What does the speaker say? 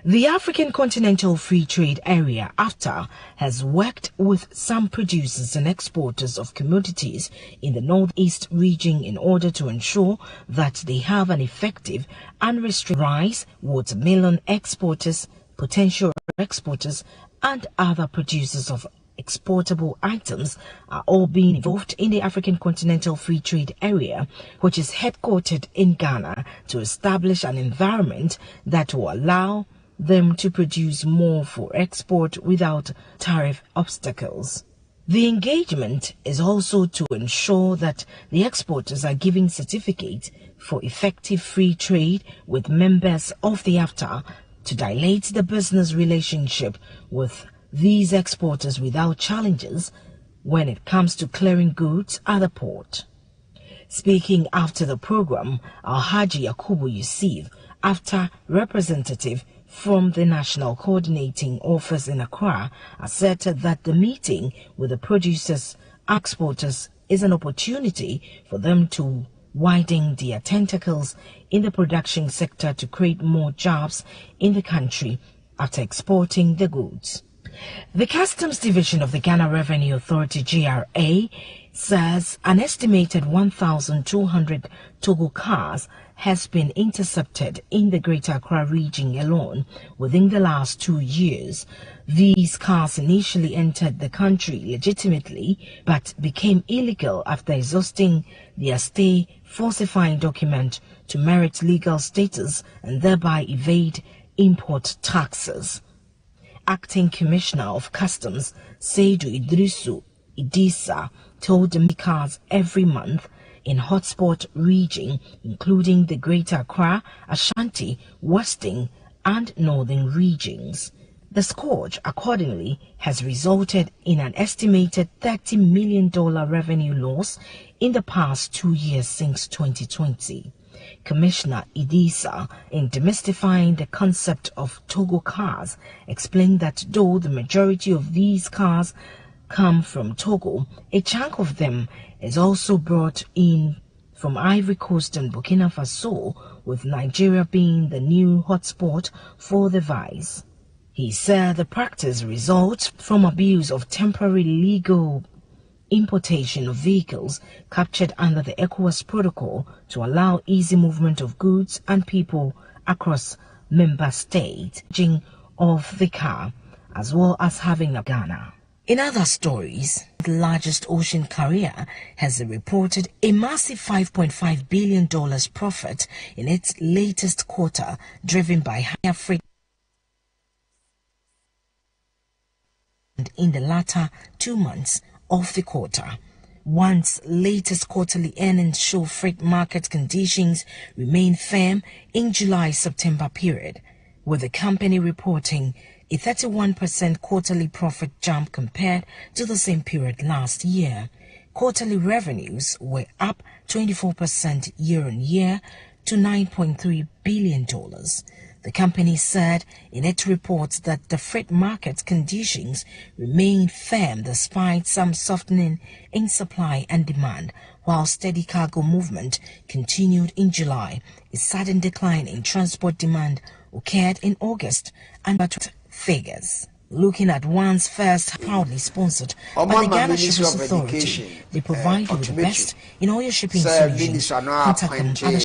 The African Continental Free Trade Area, AfTA, has worked with some producers and exporters of commodities in the Northeast region in order to ensure that they have an effective unrestricted rice, watermelon exporters, potential exporters, and other producers of exportable items are all being involved in the African Continental Free Trade Area, which is headquartered in Ghana, to establish an environment that will allow them to produce more for export without tariff obstacles. The engagement is also to ensure that the exporters are given certificates for effective free trade with members of the AfTA to dilate the business relationship with these exporters without challenges when it comes to clearing goods at the port. Speaking after the program, Alhaji Yakubu Yusuf, AfTA representative from the National Coordinating Office in Accra, asserted that the meeting with the producers and exporters is an opportunity for them to widen their tentacles in the production sector to create more jobs in the country after exporting the goods. The Customs Division of the Ghana Revenue Authority, GRA, says an estimated 1,200 Togo cars has been intercepted in the Greater Accra region alone within the last 2 years. These cars initially entered the country legitimately but became illegal after exhausting their stay, falsifying documents to merit legal status and thereby evade import taxes. Acting Commissioner of Customs, Seydou Idrisu Idisa, told the cars every month in hotspot region, including the Greater Accra, Ashanti, Western and Northern regions. The scourge, accordingly, has resulted in an estimated $30 million revenue loss in the past 2 years since 2020. Commissioner Idisa, in demystifying the concept of Togo cars, explained that though the majority of these cars come from Togo, a chunk of them is also brought in from Ivory Coast and Burkina Faso, with Nigeria being the new hotspot for the vice. He said the practice results from abuse of temporary legal importation of vehicles captured under the ECOWAS protocol to allow easy movement of goods and people across member states of the car, as well as having a Ghana. In other stories, the largest ocean carrier has reported a massive $5.5 billion profit in its latest quarter, driven by higher freight in the latter 2 months of the quarter. One's latest quarterly earnings show freight market conditions remain firm in July-September period, with the company reporting a 31% quarterly profit jump compared to the same period last year. Quarterly revenues were up 24% year-on-year to $9.3 billion. The company said in its reports that the freight market conditions remain firm despite some softening in supply and demand, while steady cargo movement continued in July. A sudden decline in transport demand occurred in August and figures. Looking at one's first, proudly sponsored by the Ghana Shippers Authority, they provide you with the best in all your shipping solutions. Contact them at